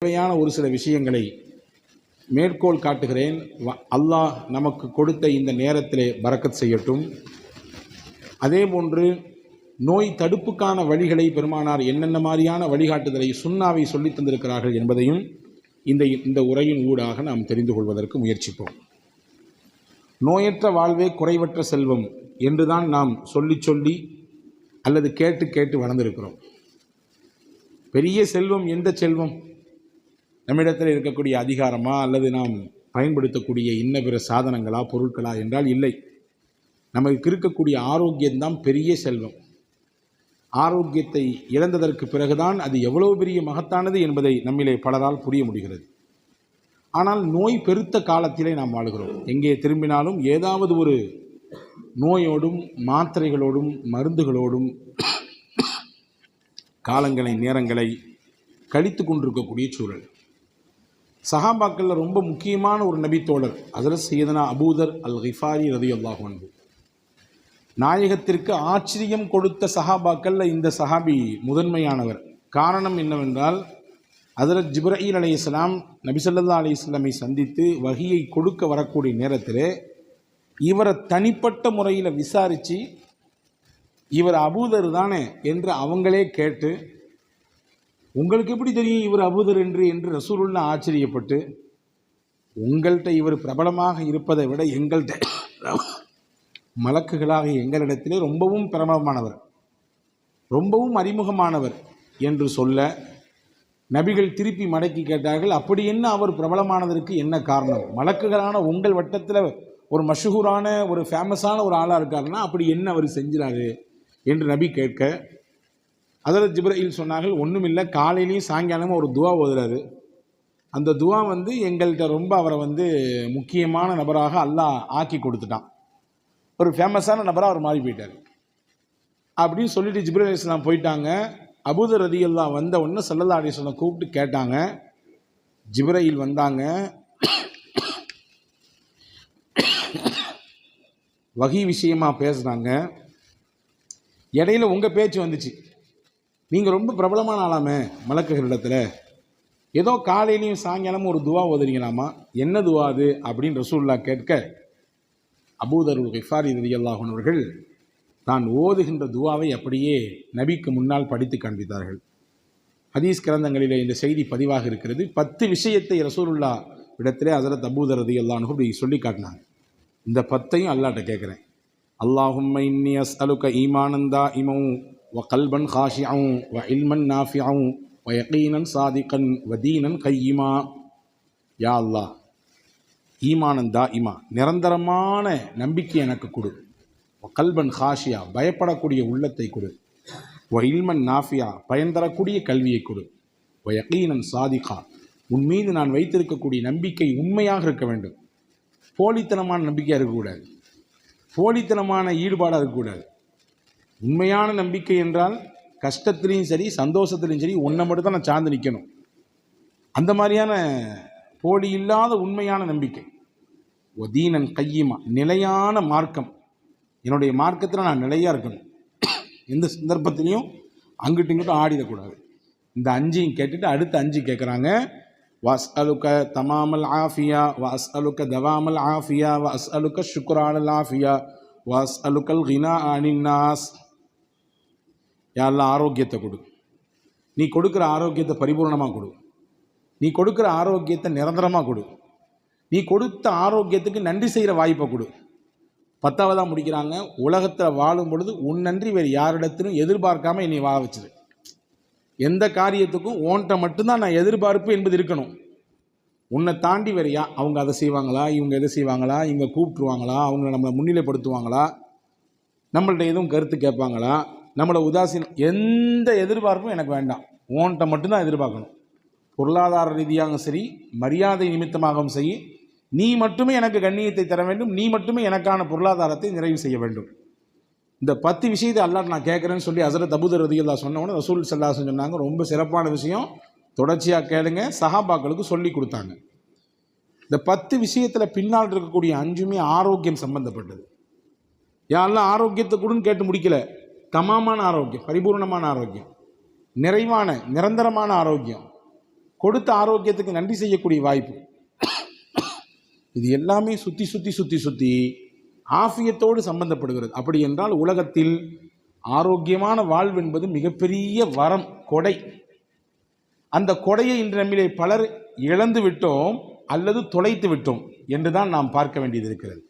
தேவையான ஒரு சில விஷயங்களை மேற்கோள் காட்டுகிறேன். அல்லாஹ் நமக்கு கொடுத்த இந்த நேரத்திலே பரக்கத் செய்யட்டும். அதேபோன்று நோய் தடுப்புக்கான வழிகளை பெருமானார் என்னென்ன மாதிரியான வழிகாட்டுதலை சுன்னாவை சொல்லித் தந்திருக்கிறார்கள் என்பதையும் இந்த உரையின் ஊடாக நாம் தெரிந்து கொள்வதற்கு முயற்சிப்போம். நோயற்ற வாழ்வே குறைவற்ற செல்வம் என்றுதான் நாம் சொல்லி அல்லது கேட்டு வளர்ந்திருக்கிறோம். பெரிய செல்வம் எந்த செல்வம்? நம்மிடத்தில் இருக்கக்கூடிய அதிகாரமா அல்லது நாம் பயன்படுத்தக்கூடிய இன்ன பிற சாதனங்களா பொருட்களா என்றால் இல்லை. நமக்கு இருக்கக்கூடிய ஆரோக்கியம்தான் பெரிய செல்வம். ஆரோக்கியத்தை இழந்ததற்கு பிறகுதான் அது எவ்வளவு பெரிய மகத்தானது என்பதை நம்மிலே பலரால் புரிய முடிகிறது. ஆனால் நோய் பெருத்த காலத்திலே நாம் வாழுகிறோம். எங்கே திரும்பினாலும் ஏதாவது ஒரு நோயோடும் மாத்திரைகளோடும் மருந்துகளோடும் காலங்களை நேரங்களை கழித்து கொண்டிருக்கக்கூடிய சூழல். சஹாபாக்களில் ரொம்ப முக்கியமான ஒரு நபித்தோழர் ஹஜ்ரத் சையதுனா அபூதர் அல் கிஃபாரி ரலியல்லாஹு அன்ஹு. நாயகத்திற்கு ஆச்சரியம் கொடுத்த சஹாபாக்களில் இந்த சஹாபி முதன்மையானவர். காரணம் என்னவென்றால், ஹஜ்ரத் ஜிப்ரீல் அலைஹிஸ்ஸலாம் நபி ஸல்லல்லாஹு அலைஹி வஸல்லமை சந்தித்து வஹியை கொடுக்க வரக்கூடிய நேரத்தில் இவரை தனிப்பட்ட முறையில் விசாரித்து இவர் அபூதர் தானே என்று அவங்களே கேட்டு, உங்களுக்கு எப்படி தெரியும் இவர் அபூதர் என்று ரசூலுல்லாஹ் ஆச்சரியப்பட்டு, உங்கள்கிட்ட இவர் பிரபலமாக இருப்பதை விட எங்கள்கிட்ட மலக்குகளாக எங்களிடத்திலே ரொம்பவும் பிரபலமானவர், ரொம்பவும் அறிமுகமானவர் என்று சொல்ல, நபிகள் திருப்பி மடக்கி கேட்டார்கள், அப்படி என்ன அவர் பிரபலமானதற்கு என்ன காரணம்? மலக்குகளான உங்கள் வட்டத்தில் ஒரு மஷூரான ஒரு ஃபேமஸான ஒரு ஆளாக இருக்காருன்னா அப்படி என்ன அவர் செஞ்சிறாரு என்று நபி கேட்க, ஹஜ்ரத் ஜிப்ரீல் சொன்னார்கள், ஒன்றுமில்லை, காலையிலையும் சாயங்காலமும் ஒரு துவா ஓதுறாரு. அந்த துவா எங்கள்கிட்ட ரொம்ப அவரை முக்கியமான நபராக அல்லாஹ் ஆக்கி கொடுத்துட்டான். ஒரு ஃபேமஸான நபராக அவர் மாறி போயிட்டார் அப்படின்னு சொல்லிட்டு ஜிப்ரீல் அலைஹிஸ்ஸலாம் போயிட்டாங்க. அபூதர் ரலியல்லாஹு வந்த உடனே ஸல்லல்லாஹு அலைஹி வஸல்லம் கூப்பிட்டு கேட்டாங்க. ஜிப்ரீல் வந்தாங்க, வஹி விஷயமா பேசுனாங்க. இடையில உங்கள் பேச்சு வந்துச்சு, நீங்கள் ரொம்ப பிரபலமான ஆளாமே மலக்குகளிடத்தில், ஏதோ காலையிலையும் சாயங்காலமும் ஒரு துவா ஓதுறீங்களாமா, என்ன துவா அது அப்படின்னு ரசூலுல்லாஹ் கேட்க, அபூதர் கிஃபாரி ரலியல்லாஹு அன்ஹு அவர்கள் தான் ஓதுகின்ற துவாவை அப்படியே நபிக்கு முன்னால் படித்து காண்பித்தார்கள். ஹதீஸ் கிரந்தங்களிலே இந்த செய்தி பதிவாக இருக்கிறது. 10 விஷயத்தை ரசூலுல்லாஹ் இடத்திலே ஹஜ்ரத் அபூதர் ரலியல்லாஹு அன்ஹு இப்படி சொல்லி காட்டினாங்க. இந்த 10ஐயும் அல்லாஹ்ட்ட கேட்குறேன். அல்லாஹும்ம இன்னி அஸ்அலுக ஈமானன் தாஇமன் வ கல்பன் காஷிஅன் வ இல்மன் நாஃபிஅன் வ யகீனன் சாதிகன் வ தீனன் கையிமா. யா அல்லாஹ், ஈமானன் தாஇமா, நிரந்தரமான நம்பிக்கை எனக்கு கொடு. வ கல்பன் காஷியா, பயப்படக்கூடிய உள்ளத்தை கொடு. வ இல்மன் நாஃபியா, பயன் தரக்கூடிய கல்வியை கொடு. வ யகீனன் சாதிகா, உன் மீது நான் வைத்திருக்கக்கூடிய நம்பிக்கை உண்மையாக இருக்க வேண்டும். போலித்தனமான நம்பிக்கையாக இருக்கக்கூடாது, போலித்தனமான ஈடுபாடாக இருக்கக்கூடாது. உண்மையான நம்பிக்கை என்றால் கஷ்டத்துலேயும் சரி சந்தோஷத்துலேயும் சரி ஒன்றை மட்டும் தான் நான் சார்ந்து நிற்கணும். அந்த மாதிரியான போலி இல்லாத உண்மையான நம்பிக்கை. ஒதீனன் கையிமா, நிலையான மார்க்கம், என்னுடைய மார்க்கத்தில் நான் நிலையாக இருக்கணும். எந்த சந்தர்ப்பத்திலையும் அங்கிட்டு இங்கிட்டும் ஆடிடக்கூடாது. இந்த 5ஐயும் கேட்டுட்டு அடுத்த 5 கேட்குறாங்க. வஸ்அலுக தமாமல் ஆஃபியா வஸ்அலுக தவாமல் ஆஃபியா வஸ்அலுக ஷுக்ரானல் ஆஃபியா வஸ்அலுகல் கினா அனின் நாஸ். யா அல்லாஹ், ஆரோக்கியத்தை கொடு. நீ கொடுக்குற ஆரோக்கியத்தை பரிபூர்ணமாக கொடு. நீ கொடுக்குற ஆரோக்கியத்தை நிரந்தரமாக கொடு. நீ கொடுத்த ஆரோக்கியத்துக்கு நன்றி செய்கிற வாய்ப்பை கொடு. 10ஆவதாக முடிக்கிறாங்க, உலகத்தில் வாழும் பொழுது உன் நன்றி வேறு யாரிடத்திலும் எதிர்பார்க்காம என்னை வாழ வச்சிரு. எந்த காரியத்துக்கும் ஓன்ட்ட மட்டும்தான் நான் எதிர்பார்ப்பு என்பது இருக்கணும். உன்னை தாண்டி வேறையா அவங்க அதை செய்வாங்களா, இவங்க எதை செய்வாங்களா, இவங்க கூப்பிட்டுருவாங்களா, அவங்க நம்மளை முன்னிலைப்படுத்துவாங்களா, நம்மள்ட்ட எதுவும் கருத்து கேட்பாங்களா, நம்மளை உதாசீனம், எந்த எதிர்பார்ப்பும் எனக்கு வேண்டாம். ஓன்ட்ட மட்டும்தான் எதிர்பார்க்கணும். பொருளாதார ரீதியாகவும் சரி, மரியாதை நிமித்தமாகவும் சரி, நீ மட்டுமே எனக்கு கண்ணியத்தை தர வேண்டும், நீ மட்டுமே எனக்கான பொருளாதாரத்தை நிறைவு செய்ய வேண்டும். இந்த 10 விஷயத்தை அல்லாஹ் நான் கேட்குறேன்னு சொல்லி ஹஜ்ரத் அபூதர் ரலியல்லாஹு சொன்ன உடனே ரசூல் ஸல்லல்லாஹு அலைஹி வஸல்லம் சொன்னாங்க, ரொம்ப சிறப்பான விஷயம், தொடர்ச்சியாக கேளுங்க. சஹாபாக்களுக்கு சொல்லி கொடுத்தாங்க. இந்த 10 விஷயத்தில் பின்னால் இருக்கக்கூடிய 5மே ஆரோக்கியம் சம்பந்தப்பட்டது. யாரெல்லாம் ஆரோக்கியத்தை கூடன்னு கேட்டு முடிக்கல, தமாமான ஆரோக்கியம், பரிபூர்ணமான ஆரோக்கியம், நிறைவான நிரந்தரமான ஆரோக்கியம். கொடுத்த ஆரோக்கியத்துக்கு நன்றி செய்யக்கூடிய வாய்ப்பு. இது எல்லாமே சுற்றி சுற்றி சுற்றி சுற்றி ஆஃபியத்தோடு சம்பந்தப்படுகிறது. அப்படி என்றால் உலகத்தில் ஆரோக்கியமான வாழ்வு என்பது மிகப்பெரிய வரம், கொடை. அந்த கொடையை இன்று நம்மிலே பலர் இழந்து விட்டோம் அல்லது தொலைத்து விட்டோம் என்றுதான் நாம் பார்க்க வேண்டியது இருக்கிறது.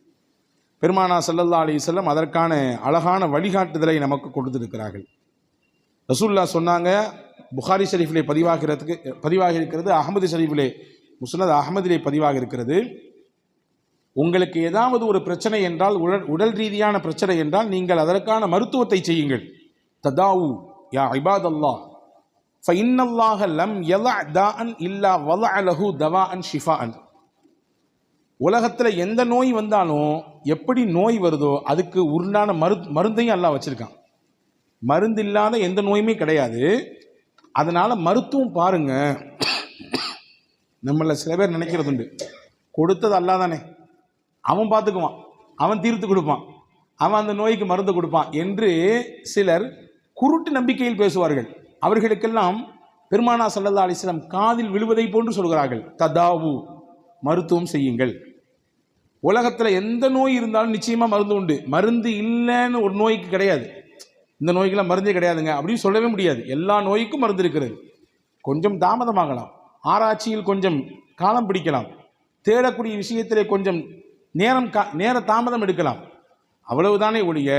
பெருமானார் ஸல்லல்லாஹு அலைஹி வஸல்லம் அதற்கான அழகான வழிகாட்டுதலை நமக்கு கொடுத்திருக்கிறார்கள். ரசூலுல்லாஹ் சொன்னாங்க, புகாரி ஷரீஃபிலே பதிவாக இருக்கிறது, அஹ்மது ஷரீஃபிலே, முஸ்னத் அஹ்மதிலே பதிவாக இருக்கிறது. உங்களுக்கு ஏதாவது ஒரு பிரச்சனை என்றால், உடல் ரீதியான பிரச்சனை என்றால், நீங்கள் அதற்கான மருத்துவத்தை செய்யுங்கள். ததாவு யா இபாதல்லாஹ் ஃபஇன்னல்லாஹ லம் யலஅ தாஅன் இல்லா வலஅ லஹு தவாஅன் ஷிஃபாஅன். உலகத்தில் எந்த நோய் வந்தாலும் எப்படி நோய் வருதோ அதுக்கு உண்டான மருந்தையும் அல்லாஹ் வச்சிருக்கான். மருந்து இல்லாத எந்த நோயுமே கிடையாது. அதனால மருத்துவம் பாருங்க. நம்மள சில பேர் நினைக்கிறது உண்டு, கொடுத்தது அல்லாஹ் தானே, அவன் பார்த்துக்குவான், அவன் தீர்த்து கொடுப்பான், அவன் அந்த நோய்க்கு மருந்து கொடுப்பான் என்று சிலர் குருட்டு நம்பிக்கையில் பேசுவார்கள். அவர்களுக்கெல்லாம் பெருமானார் ஸல்லல்லாஹு அலைஹி வஸல்லம் காதில் விழுவதை போன்று சொல்கிறார்கள், ததாவு, மருத்துவம் செய்யுங்கள். உலகத்தில் எந்த நோய் இருந்தாலும் நிச்சயமாக மருந்து உண்டு. மருந்து இல்லைன்னு ஒரு நோய்க்கு கிடையாது. இந்த நோய்க்கெல்லாம் மருந்தே கிடையாதுங்க அப்படின்னு சொல்லவே முடியாது. எல்லா நோய்க்கும் மருந்து இருக்கிறது. கொஞ்சம் தாமதமாகலாம், ஆராய்ச்சியில் கொஞ்சம் காலம் பிடிக்கலாம், தேடக்கூடிய விஷயத்திலே கொஞ்சம் நேர தாமதம் எடுக்கலாம். அவ்வளவுதானே ஒழிய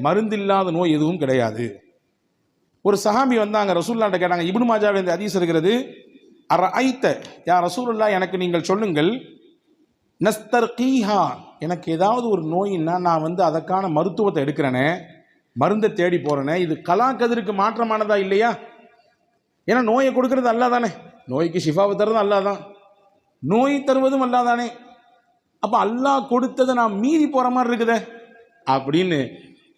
மருந்தில்லாத நோய் எதுவும் கிடையாது. ஒரு சஹாபி வந்தாங்க, ரசூலுல்லாஹ்ட்ட கேட்டாங்க. இப்னு மாஜாவில் இந்த ஹதீஸ் இருக்கிறது. அரைத்த யா ரசூலுல்லாஹ், எனக்கு நீங்கள் சொல்லுங்கள், நஸ்தர்கீஹா, எனக்கு ஏதாவது ஒரு நோயின்னா நான் அதற்கான மருத்துவத்தை எடுக்கிறேனே, மருந்தை தேடி போகிறேனே, இது கலா கதிருக்கு மாற்றமானதா இல்லையா? ஏன்னா நோயை கொடுக்கறது அல்லாஹ் தானே, நோய்க்கு ஷிஃபாவை தருவதும் அல்லாஹ் தான், நோய் தருவதும் அல்லாஹ் தானே. அப்போ அல்லாஹ் கொடுத்ததை நான் மீறி போகிற மாதிரி இருக்குதே அப்படின்னு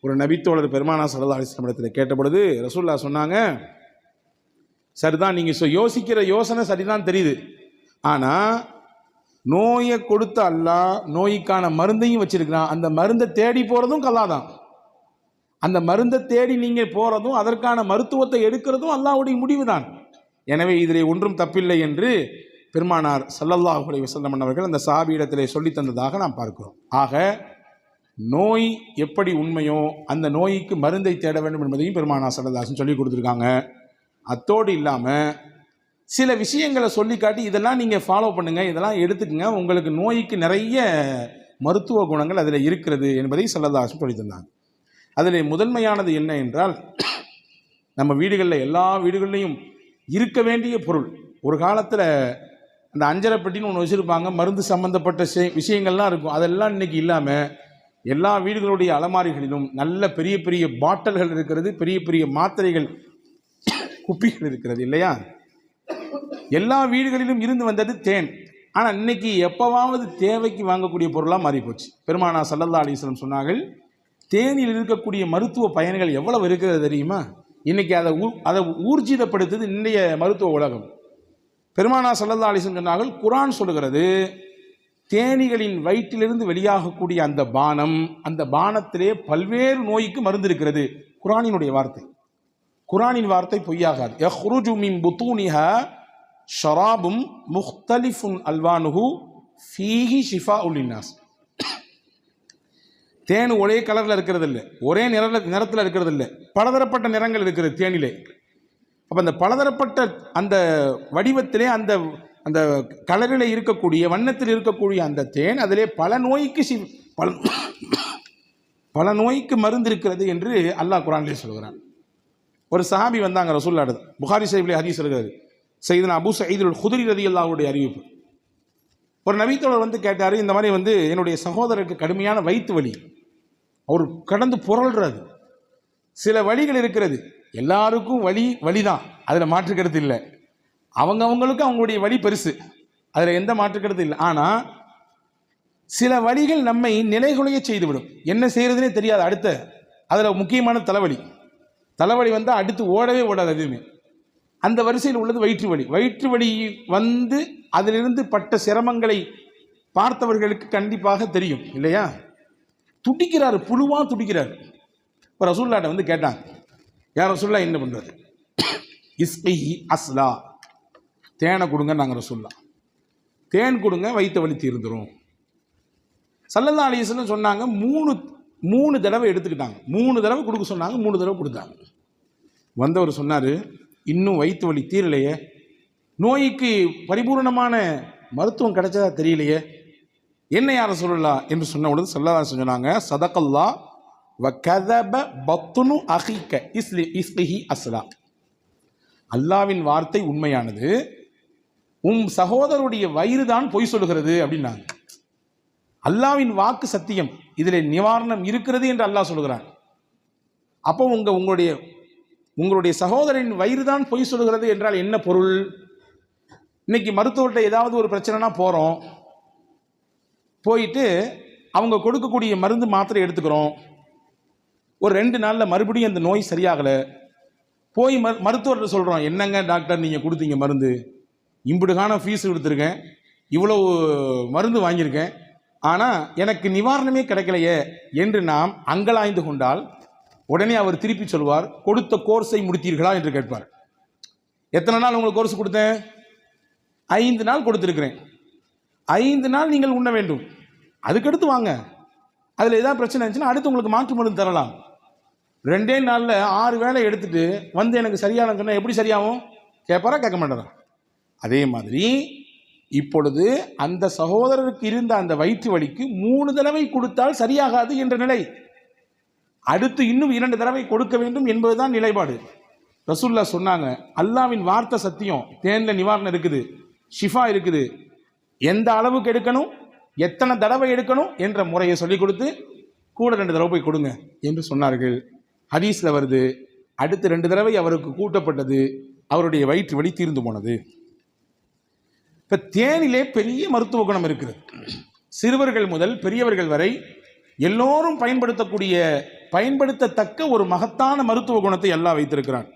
ஒரு நபித்தோழர் பெருமானார் ஸல்லல்லாஹு அலைஹி வஸல்லம் இடத்துல கேட்டபொழுது ரசூலுல்லாஹ் சொன்னாங்க, சரிதான், நீங்கள் யோசிக்கிற யோசனை சரிதான் தெரியுது. ஆனால் நோயை கொடுத்த அல்லாஹ் நோய்க்கான மருந்தையும் வச்சிருக்கிறான். அந்த மருந்தை தேடி போகிறதும் கல்லா தான். அந்த மருந்தை தேடி நீங்கள் போகிறதும் அதற்கான மருத்துவத்தை எடுக்கிறதும் அல்லாஹ்வுடைய முடிவு தான். எனவே இதில் ஒன்றும் தப்பில்லை என்று பெருமானார் ஸல்லல்லாஹு அலைஹி வஸல்லம் அவர்கள் அந்த சஹாபியிடத்திலே சொல்லி தந்ததாக நாம் பார்க்கிறோம். ஆக நோய் எப்படி உண்மையோ அந்த நோய்க்கு மருந்தை தேட வேண்டும் என்பதையும் பெருமானார் ஸல்லல்லாஹு அலைஹி வஸல்லம் சொல்லி கொடுத்துருக்காங்க. அத்தோடு இல்லாமல் சில விஷயங்களை சொல்லி காட்டி இதெல்லாம் நீங்கள் ஃபாலோ பண்ணுங்கள், இதெல்லாம் எடுத்துக்கங்க, உங்களுக்கு நோய்க்கு நிறைய மருத்துவ குணங்கள் அதில் இருக்கிறது என்பதை ஸல்லல்லாஹு அலைஹி வஸல்லம் சொல்லி தந்தாங்க. அதில் முதன்மையானது என்ன என்றால், நம்ம வீடுகளில் எல்லா வீடுகள்லையும் இருக்க வேண்டிய பொருள். ஒரு காலத்தில் அந்த அஞ்சரை பெட்டின்னு ஒன்று வச்சுருப்பாங்க, மருந்து சம்மந்தப்பட்ட விஷயங்கள்லாம் இருக்கும். அதெல்லாம் இன்றைக்கி இல்லாமல் எல்லா வீடுகளுடைய அலமாரிகளிலும் நல்ல பெரிய பெரிய பாட்டில்கள் இருக்கிறது, பெரிய பெரிய மாத்திரைகள் குப்பிகள் இருக்கிறது இல்லையா? எல்லா வீடுகளிலும் இருந்து வந்தது தேன். ஆனால் இன்னைக்கு எப்போவாவது தேவைக்கு வாங்கக்கூடிய பொருளாக மாறிப்போச்சு. பெருமானார் ஸல்லல்லாஹு அலைஹி வஸல்லம் சொன்னார்கள், தேனில் இருக்கக்கூடிய மருத்துவ பயன்கள் எவ்வளவு இருக்கிறது தெரியுமா? இன்னைக்கு அதை ஊர்ஜிதப்படுத்துது இன்றைய மருத்துவ உலகம். பெருமானார் ஸல்லல்லாஹு அலைஹி வஸல்லம் சொன்னார்கள், குர்ஆன் சொல்கிறது, தேனிகளின் வயிற்றிலிருந்து வெளியாகக்கூடிய அந்த பானம், அந்த பானத்திலே பல்வேறு நோய்க்கு மருந்து இருக்கிறது. குர்ஆனினுடைய வார்த்தை, குர்ஆனின் வார்த்தை பொய்யாகாது. யஹ்ருஜு மின் புத்தூனிஹா ஷராபும் முக்தலிஃபுன் அல்வானுஹு ஃபீஹி ஷிஃபாஉல் லின்னாஸ். தேன் ஒரே கலரில் இருக்கிறது இல்லை, ஒரே நிறத்தில் இருக்கிறது இல்லை, பலதரப்பட்ட நிறங்கள் இருக்கிறது தேனிலே. அப்போ அந்த பலதரப்பட்ட அந்த வடிவத்திலே அந்த அந்த கலரில் இருக்கக்கூடிய வண்ணத்தில் இருக்கக்கூடிய அந்த தேன் அதிலே பல நோய்க்கு மருந்து இருக்கிறது என்று அல்லாஹ் குர்ஆனிலே சொல்கிறான். ஒரு சஹாபி வந்தாங்க ரசூலுல்லாஹ், புகாரி ஷரீஃபிலே ஹதீஸ் இருக்கிறது, சையதுனா அபூ சயீத் அல் குத்ரி ரலியல்லாஹு அன்ஹு அறிவிப்பு. ஒரு நபித்தோழர் கேட்டார், இந்த மாதிரி என்னுடைய சகோதரருக்கு கடுமையான வயிற்று வலி, அவர் கடந்து புரள்றாரு. சில வழிகள் இருக்கிறது, எல்லாருக்கும் வலி தான், அதில் மாற்றுக்கிறது இல்லை. அவங்களுக்கு அவங்களுடைய வலி பெருசு, அதில் எந்த மாற்றுக்கிறது இல்லை. ஆனால் சில வழிகள் நம்மை நிலைகுலைய செய்துவிடும், என்ன செய்யறதுனே தெரியாது. அடுத்த அதில் முக்கியமான தலைவலி வந்தால் அடுத்து ஓடவே ஓடாது எதுவுமே. அந்த வரிசையில் உள்ளது வயிற்று வலி அதிலிருந்து பட்ட சிரமங்களை பார்த்தவர்களுக்கு கண்டிப்பாக தெரியும் இல்லையா? துடிக்கிறார், புழுவா துடிக்கிறார். இப்போ ரசூலுல்லாஹ்ட்ட கேட்டாங்க, யார் ரசூலுல்லாஹ் என்ன பண்ணுறது? இஸ்கி அஸ்லா, தேனை கொடுங்க நாங்கள் சொல்லலாம். தேன் கொடுங்க, வயிற்று வலி தீர்ந்துடும். ஸல்லல்லாஹு அலைஹி வஸல்லம் சொன்னாங்க. மூணு தடவை எடுத்துக்கிட்டாங்க. 3 தடவை கொடுக்க சொன்னாங்க. 3 தடவை கொடுத்தாங்க. வந்தவர் சொன்னார், இன்னும் வயிற்று வலி தீரலையே, நோய்க்கு பரிபூர்ணமான மருத்துவம் கிடைச்சதா தெரியலையே, என்ன யார சொல்லலாம் என்று சொன்ன உடனே ஸல்லல்லாஹு அலைஹி வஸல்லம் சொன்னாங்க, சதகல்லா வ கதப பத்னு அஹீக இஸ்லிஹி அஸ்லா. அல்லாவின் வார்த்தை உண்மையானது, சகோதரருடைய வயிறு தான் பொய் சொல்லுகிறது அப்படின்னாங்க. அல்லாவின் வாக்கு சத்தியம், இதில் நிவாரணம் இருக்கிறது என்று அல்லாஹ் சொல்கிறான். அப்போ உங்களுடைய சகோதரின் வயிறு தான் பொய் சொல்லுகிறது என்றால் என்ன பொருள்? இன்னைக்கு மருத்துவர்கிட்ட ஏதாவது ஒரு பிரச்சனைனா போகிறோம், போயிட்டு அவங்க கொடுக்கக்கூடிய மருந்து மாத்திரை எடுத்துக்கிறோம். ஒரு 2 நாளில் மறுபடியும் அந்த நோய் சரியாகலை. போய் மருத்துவர்கிட்ட சொல்கிறோம், என்னங்க டாக்டர் நீங்கள் கொடுத்தீங்க மருந்து, இம்புடுகான ஃபீஸ் கொடுத்துருக்கேன், இவ்வளோ மருந்து வாங்கியிருக்கேன், ஆனால் எனக்கு நிவாரணமே கிடைக்கலையே என்று நாம் அங்கலாய்ந்து கொண்டால் உடனே அவர் திருப்பி சொல்வார், கொடுத்த கோர்ஸை முடித்தீர்களா என்று கேட்பார். எத்தனை நாள் உங்களுக்கு கோர்ஸ் கொடுத்தேன்? 5 நாள் கொடுத்துருக்கிறேன். 5 நாள் நீங்கள் உண்ண வேண்டும், அதுக்கடுத்து வாங்க, அதில் ஏதாவது பிரச்சனை இருந்துச்சுன்னா அடுத்து உங்களுக்கு மாற்று மருந்து தரலாம். 2 நாளில் 6 வேளை எடுத்துட்டு வந்து எனக்கு சரியான சொன்னால் எப்படி சரியாகும்? கேட்பாரா? கேட்க மாட்டாரா? அதே மாதிரி இப்பொழுது அந்த சகோதரருக்கு இருந்த அந்த வயிற்று வலிக்கு 3 தடவை கொடுத்தால் சரியாகாது என்ற நிலை, அடுத்து இன்னும் 2 தடவை கொடுக்க வேண்டும் என்பதுதான் நிலைப்பாடு. ரசூலுல்லாஹ் சொன்னாங்க, அல்லாவின் வார்த்தை சத்தியம், தேன்ல நிவாரணம் இருக்குது, ஷிஃபா இருக்குது, எந்த அளவுக்கு எடுக்கணும், எத்தனை தடவை எடுக்கணும் என்ற முறையை சொல்லிக் கொடுத்து கூட 2 தடவை போய் கொடுங்க என்று சொன்னார்கள். ஹதீஸ்ல வருது, அடுத்து 2 தடவை அவருக்கு கூட்டப்பட்டது, அவருடைய வயிற்று வலி தீர்ந்து போனது. இப்போ தேனிலே பெரிய மருத்துவ குணம் இருக்கிறது. சிறுவர்கள் முதல் பெரியவர்கள் வரை எல்லோரும் பயன்படுத்தத்தக்க ஒரு மகத்தான மருத்துவ குணத்தை அல்லாஹ் வைத்திருக்கிறான்.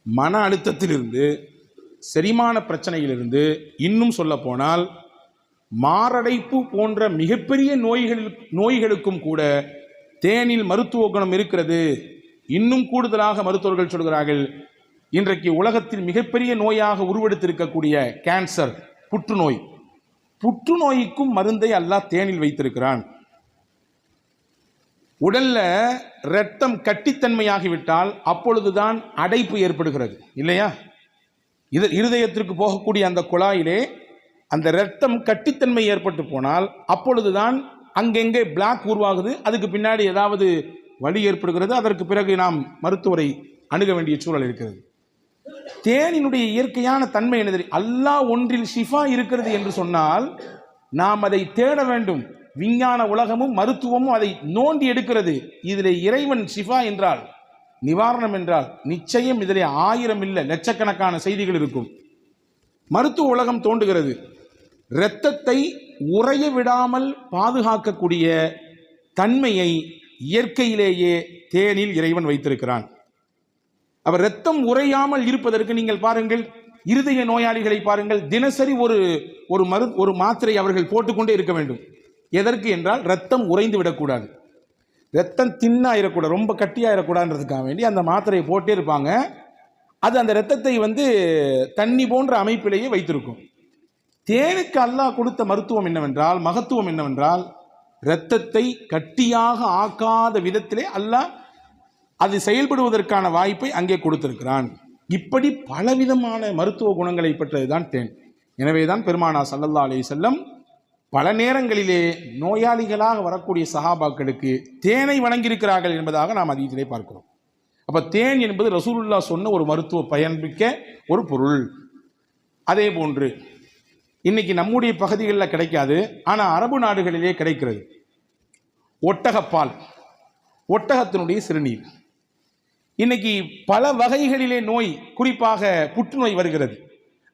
மன அழுத்தத்திலிருந்து, செரிமான பிரச்சனையிலிருந்து, இன்னும் சொல்ல போனால் மாரடைப்பு போன்ற மிகப்பெரிய நோய்களுக்கும் கூட தேனில் மருத்துவ குணம் இருக்கிறது. இன்னும் கூடுதலாக மருத்துவர்கள் சொல்கிறார்கள், இன்றைக்கு உலகத்தில் மிகப்பெரிய நோயாக உருவெடுத்திருக்கக்கூடிய கேன்சர், புற்றுநோய்க்கும் மருந்தை அல்லாஹ் தேனில் வைத்திருக்கிறான். உடல்ல இரத்தம் கட்டித்தன்மையாகிவிட்டால் அப்பொழுதுதான் அடைப்பு ஏற்படுகிறது இல்லையா? இருதயத்திற்கு போகக்கூடிய அந்த குழாயிலே அந்த இரத்தம் கட்டித்தன்மை ஏற்பட்டு போனால் அப்பொழுதுதான் அங்கெங்கே பிளாக் உருவாகுது, அதுக்கு பின்னாடி ஏதாவது வலி ஏற்படுகிறது, அதற்கு பிறகு நாம் மருத்துவரை அணுக வேண்டிய சூழல் இருக்கிறது. தேனினுடைய இயற்கையான தன்மை என்னது? அல்லாஹ் ஒன்றில் ஷிஃபா இருக்கிறது என்று சொன்னால் நாம் அதை தேட வேண்டும். விஞ்ஞான உலகமும் மருத்துவமும் அதை நோண்டி எடுக்கிறது. இதில் இறைவன் ஷிஃபா என்றால், நிவாரணம் என்றால் நிச்சயம் இதில் 1000 இல்லை லட்சக்கணக்கான செய்திகள் இருக்கும். மருத்துவ உலகம் தோன்றுகிறது. இரத்தத்தை உறைய விடாமல் பாதுகாக்கக்கூடிய தன்மையை இயற்கையிலேயே தேனில் இறைவன் வைத்திருக்கிறான். அவர் இரத்தம் உறையாமல் இருப்பதற்கு நீங்கள் பாருங்கள், இருதய நோயாளிகளை பாருங்கள், தினசரி ஒரு மாத்திரை அவர்கள் போட்டுக்கொண்டே இருக்க வேண்டும். எதற்கு என்றால் இரத்தம் உறைந்து விடக்கூடாது, இரத்தம் தின்னாயிடக்கூடாது, ரொம்ப கட்டியாயிடக்கூடாதுன்றதுக்காக வேண்டி அந்த மாத்திரையை போட்டே இருப்பாங்க. அது அந்த இரத்தத்தை தண்ணி போன்ற அமைப்பிலேயே வைத்திருக்கும். தேனுக்கு அல்லாஹ் கொடுத்த மருத்துவம் என்னவென்றால், மகத்துவம் என்னவென்றால், இரத்தத்தை கட்டியாக ஆக்காத விதத்திலே அல்லாஹ் அது செயல்படுவதற்கான வாய்ப்பை அங்கே கொடுத்திருக்கிறான். இப்படி பலவிதமான மருத்துவ குணங்களை பெற்றதுதான் தேன். எனவேதான் பெருமானார் ஸல்லல்லாஹு அலைஹி வஸல்லம் பல நேரங்களிலே நோயாளிகளாக வரக்கூடிய சஹாபாக்களுக்கு தேனை வழங்கியிருக்கிறார்கள் என்பதாக நாம் ஹதீஸிலே பார்க்கிறோம். அப்ப தேன் என்பது ரசூலுல்லாஹ் சொன்ன ஒரு மருத்துவ பயன்மிக்க ஒரு பொருள். அதே போன்று இன்னைக்கு நம்முடைய பகுதிகளில் கிடைக்காது, ஆனால் அரபு நாடுகளிலே கிடைக்கிறது. ஒட்டகப்பால், ஒட்டகத்தினுடைய சிறுநீர். இன்னைக்கு பல வகைகளிலே நோய், குறிப்பாக புற்றுநோய் வருகிறது.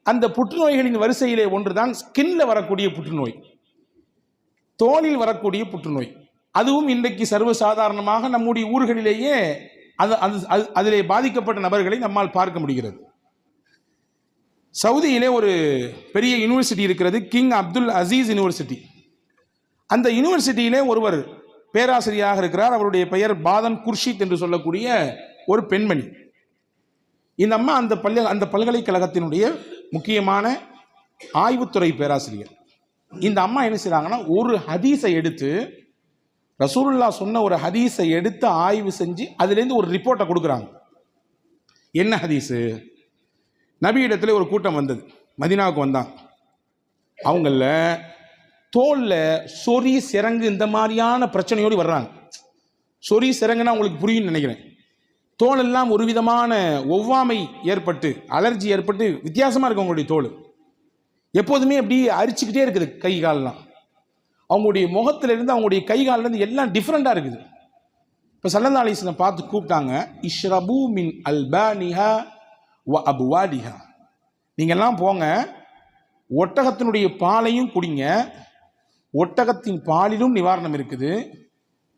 அந்த புற்றுநோய்களின் வரிசையிலே ஒன்றுதான் ஸ்கின்ல வரக்கூடிய புற்றுநோய், தோலில் வரக்கூடிய புற்றுநோய். அதுவும் இன்றைக்கு சர்வசாதாரணமாக நம்முடைய ஊர்களிலேயே அதிலே பாதிக்கப்பட்ட நபர்களை நம்மால் பார்க்க முடிகிறது. சவுதியிலே ஒரு பெரிய யூனிவர்சிட்டி இருக்கிறது, கிங் அப்துல் அசீஸ் யூனிவர்சிட்டி. அந்த யூனிவர்சிட்டியிலே ஒருவர் பேராசிரியராக இருக்கிறார். அவருடைய பெயர் பாதன் குர்ஷித் என்று சொல்லக்கூடிய ஒரு பெண்மணி. இந்த அம்மா அந்த பல்கலைக்கழகத்தினுடைய முக்கியமான ஆய்வுத்துறை பேராசிரியர். இந்த அம்மா என்ன செய்றாங்கன்னா, ஒரு ஹதீஸை எடுத்து, ரசூலுல்லாஹ் சொன்ன ஒரு ஹதீஸை எடுத்து ஆய்வு செஞ்சு அதுலேருந்து ஒரு ரிப்போர்ட்டை கொடுக்குறாங்க. என்ன ஹதீஸு? நபி இடத்துல ஒரு கூட்டம் வந்தது, மதீனாவுக்கு வந்தாங்க. அவங்கள தோல்ல சொறி சிரங்கு இந்த மாதிரியான பிரச்சனையோடு வர்றாங்க. சொறி சிரங்குன்னா உங்களுக்கு புரியும்னு நினைக்கிறேன். தோலெல்லாம் ஒரு விதமான ஒவ்வாமை ஏற்பட்டு, அலர்ஜி ஏற்பட்டு வித்தியாசமாக இருக்கும் அவங்களுடைய தோல். எப்போதுமே அப்படி அரிச்சுக்கிட்டே இருக்குது கை காலெலாம். அவங்களுடைய முகத்திலிருந்து அவங்களுடைய கை காலிலேருந்து எல்லாம் டிஃப்ரெண்ட்டாக இருக்குது. இப்போ ஸல்லல்லாஹு அலைஹி வஸல்லம் பார்த்து கூப்பிட்டாங்க, இஷ்ரபு மின் அல்பானிஹா வ அபுவாலிஹா. நீங்கள்லாம் போங்க, ஒட்டகத்தினுடைய பாலையும் குடிங்க. ஒட்டகத்தின் பாலிலும் நிவாரணம் இருக்குது,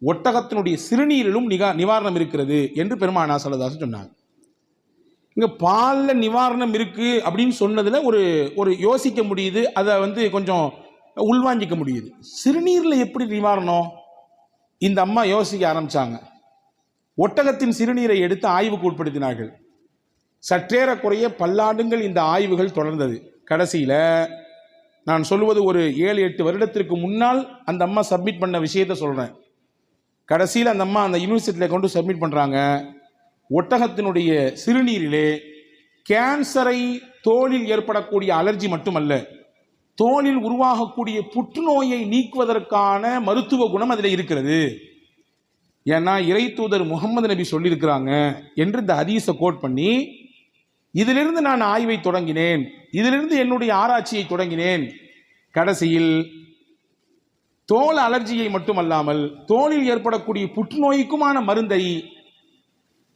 ஒட்டகத்தினுடைய சிறுநீரிலும் நிவாரணம் இருக்கிறது என்று பெருமானார் ஸல்லல்லாஹு அலைஹி வஸல்லம் சொன்னாங்க. இங்கே பாலில் நிவாரணம் இருக்குது அப்படின்னு சொன்னதில் ஒரு யோசிக்க முடியுது, அதை கொஞ்சம் உள்வாங்கிக்க முடியுது. சிறுநீரில் எப்படி நிவாரணம்? இந்த அம்மா யோசிக்க ஆரம்பித்தாங்க. ஒட்டகத்தின் சிறுநீரை எடுத்து ஆய்வுக்கு உட்படுத்தினார்கள். சற்றேறக்குறைய பல்லாண்டுகள் இந்த ஆய்வுகள் தொடர்ந்தது. கடைசியில் நான் சொல்லுவது ஒரு 7-8 வருடத்திற்கு முன்னால் அந்த அம்மா சப்மிட் பண்ண விஷயத்தை சொல்கிறேன். கடைசியில் அந்த அம்மா அந்த யூனிவர்சிட்டியில் கொண்டு சப்மிட் பண்ணுறாங்க. ஒட்டகத்தினுடைய சிறுநீரிலே கேன்சரை, தோலில் ஏற்படக்கூடிய அலர்ஜி மட்டுமல்ல, தோலில் உருவாகக்கூடிய புற்றுநோயை நீக்குவதற்கான மருத்துவ குணம் அதில் இருக்கிறது. ஏன்னா இறை தூதர் முகமது நபி சொல்லியிருக்கிறாங்க என்று இந்த ஹதீஸை கோட் பண்ணி, இதிலிருந்து நான் ஆய்வை தொடங்கினேன், இதிலிருந்து என்னுடைய ஆராய்ச்சியை தொடங்கினேன். கடைசியில் தோல் அலர்ஜியை மட்டுமல்லாமல் தோலில் ஏற்படக்கூடிய புற்றுநோய்க்குமான மருந்தை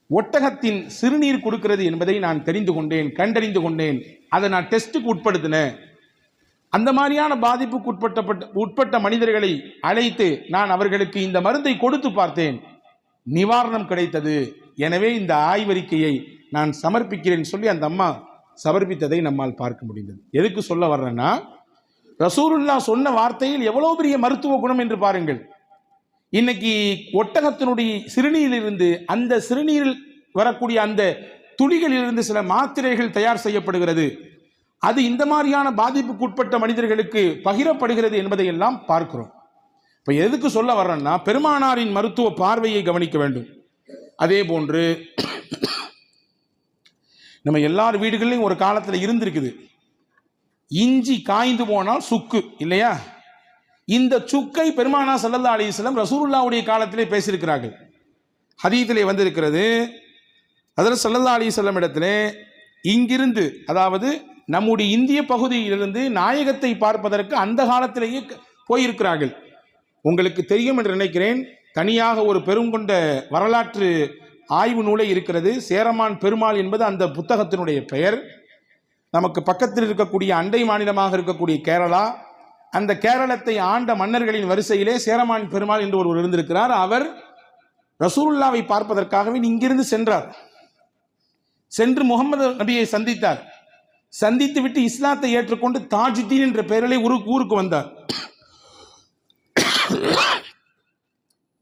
ஒட்டகத்தின் சிறுநீர் கொடுக்கிறது என்பதை நான் கண்டறிந்து கொண்டேன். அதை நான் டெஸ்ட்டுக்கு உட்படுத்தினேன். அந்த மாதிரியான பாதிப்புக்கு உட்பட்ட மனிதர்களை அழைத்து நான் அவர்களுக்கு இந்த மருந்தை கொடுத்து பார்த்தேன், நிவாரணம் கிடைத்தது. எனவே இந்த ஆய்வறிக்கையை நான் சமர்ப்பிக்கிறேன் சொல்லி அந்த அம்மா சமர்ப்பித்ததை நம்மால் பார்க்க முடிந்தது. எதுக்கு சொல்ல வர்றேன்னா, ரசூலுல்லாஹ் சொன்ன வார்த்தையில் எவ்வளவு பெரிய மருத்துவ குணம் என்று பாருங்கள். இன்னைக்கு ஒட்டகத்தினுடைய சிறுநீரிலிருந்து, அந்த சிறுநீரில் வரக்கூடிய அந்த துளிகளிலிருந்து சில மாத்திரைகள் தயார் செய்யப்படுகிறது. அது இந்த மாதிரியான பாதிப்புக்கு உட்பட்ட மனிதர்களுக்கு பகிரப்படுகிறது என்பதை எல்லாம் பார்க்கிறோம். இப்போ எதுக்கு சொல்ல வர்றேன்னா, பெருமானாரின் மருத்துவ பார்வையை கவனிக்க வேண்டும். அதே போன்று நம்ம எல்லார் வீடுகளிலும் ஒரு காலத்தில் இருந்திருக்குது, இஞ்சி காய்ந்து போனால் சுக்கு இல்லையா? இந்த சுக்கை பெருமானார் ஸல்லல்லாஹு அலைஹி வஸல்லம் ரசூலுல்லாஹ்வுடைய காலத்திலே பேசியிருக்கிறார்கள். ஹதீஸிலே வந்திருக்கிறது, ஹஜ்ரத் ஸல்லல்லாஹு அலைஹி வஸல்லம் இடத்திலே இங்கிருந்து, அதாவது நம்முடைய இந்திய பகுதியிலிருந்து நாயகத்தை பார்ப்பதற்கு அந்த காலத்திலேயே போயிருக்கிறார்கள். உங்களுக்கு தெரியும் என்று நினைக்கிறேன், தனியாக ஒரு பெருங்கொண்ட வரலாற்று ஆய்வு நூலை இருக்கிறது. சேரமான் பெருமாள் என்பது அந்த புத்தகத்தினுடைய பெயர். நமக்கு பக்கத்தில் இருக்கக்கூடிய அண்டை மாநிலமாக இருக்கக்கூடிய கேரளா, அந்த கேரளத்தை ஆண்ட மன்னர்களின் வரிசையிலே சேரமான் பெருமாள் என்று ஒருவர் இருந்திருக்கிறார். அவர் ரசூலுல்லாவை பார்ப்பதற்காகவே இங்கிருந்து சென்றார். சென்று முகமது நபியை சந்தித்தார். சந்தித்து விட்டு இஸ்லாத்தை ஏற்றுக்கொண்டு தாஜுத்தீன் என்ற பெயரிலே ஊருக்கு வந்தார்.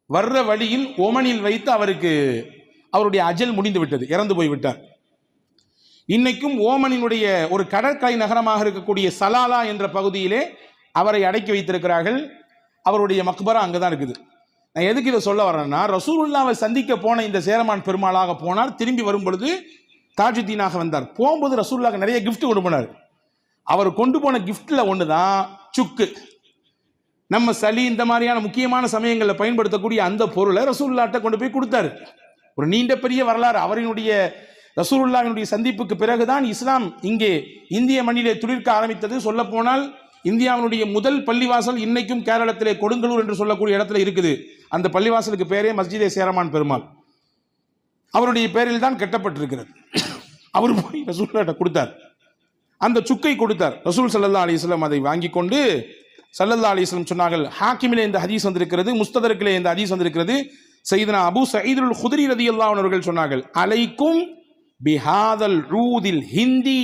வர்ற வழியில் ஓமனில் வைத்து அவருடைய அஜல் முடிந்து விட்டது, இறந்து போய்விட்டார். இன்னைக்கும் ஓமனினுடைய ஒரு கடற்கரை நகரமாக இருக்கக்கூடிய சலாலா என்ற பகுதியிலே அவரை அடக்கி வைத்திருக்கிறார்கள். அவருடைய மக்பரா அங்கதான் இருக்குது. நான் எதுக்கு இதை சொல்ல வரேன்னா, ரசூலுல்லாவை சந்திக்க போன இந்த சேரமான் பெருமாளாக போனார். திரும்பி வரும் பொழுது தாஜுத்தீனாக வந்தார். போகும்போது ரசூலுல்லாஹ்க்கு நிறைய கிஃப்ட் கொண்டு போனார். அவர் கொண்டு போன கிஃப்ட்ல ஒன்று தான் சுக்கு. நம்ம சளி இந்த மாதிரியான முக்கியமான சமயங்களில் பயன்படுத்தக்கூடிய அந்த பொருளை ரசூலுல்லாஹ்ட்ட கொண்டு போய் கொடுத்தாரு. ஒரு நீண்ட பெரிய வரலாறு. அவரினுடைய ரசூலுல்லாஹ்வினுடைய சந்திப்புக்கு பிறகுதான் இஸ்லாம் இங்கே இந்திய மண்ணிலே துளிர்க்க ஆரம்பித்தது. சொல்ல போனால் இந்தியாவினுடைய முதல் பள்ளிவாசல் இன்னைக்கும் கேரளத்திலே கொடுங்கலூர் என்று சொல்லக்கூடிய இடத்துல இருக்குது. அந்த பள்ளிவாசலுக்கு பேரே மஸ்ஜிதே சேரமான் பெருமாள், அவருடைய பேரில் தான் கட்டப்பட்டிருக்கிறது. அவர் போய் ரசூலுல்லாஹ்ட்ட கொடுத்தார், அந்த சுக்கை கொடுத்தார். ரசூல் ஸல்லல்லாஹு அலைஹி வஸல்லம் அதை வாங்கி கொண்டு ஸல்லல்லாஹு அலைஹி வஸல்லம் சொன்னார்கள். ஹாக்கிமிலே இந்த ஹதீஸ் வந்திருக்கிறது, முஸ்ததரக்கிலே இந்த ஹதீஸ் வந்திருக்கிறது. சையதுனா அபூ சயீத் அல் குத்ரி ரலியல்லாஹு அன்ஹு அவர்கள் சொன்னார்கள், அலைக்கும் பிஹாதல் ரூதில் ஹிந்தி,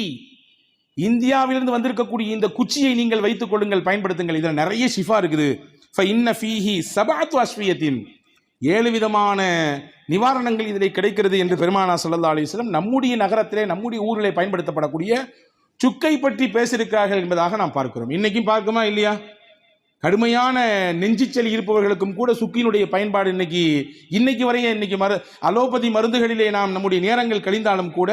இந்தியாவிலிருந்து வந்திருக்கக்கூடிய இந்த குச்சியை நீங்கள் வைத்துக் கொள்ளுங்கள், பயன்படுத்துங்கள். இதில் நிறைய ஷிஃபா இருக்குது. ஃபஇன்ன ஃபீஹி சபஅத்து அஸ்ஃபியத்தின், 7 விதமான நிவாரணங்கள் இதில் கிடைக்கிறது என்று பெருமானா ஸல்லல்லாஹு அலைஹி வஸல்லம் நம்முடைய நகரத்திலே நம்முடைய ஊரிலே பயன்படுத்தப்படக்கூடிய சுக்கை பற்றி பேசியிருக்கிறார்கள் என்பதாக நாம் பார்க்கிறோம். இன்னைக்கும் பார்க்குமா இல்லையா? கடுமையான நெஞ்சிச்சலி இருப்பவர்களுக்கும் கூட சுக்கினுடைய பயன்பாடு இன்னைக்கு வரைய அலோபதி மருந்துகளிலே நாம் நம்முடைய நேரங்கள் கழிந்தாலும் கூட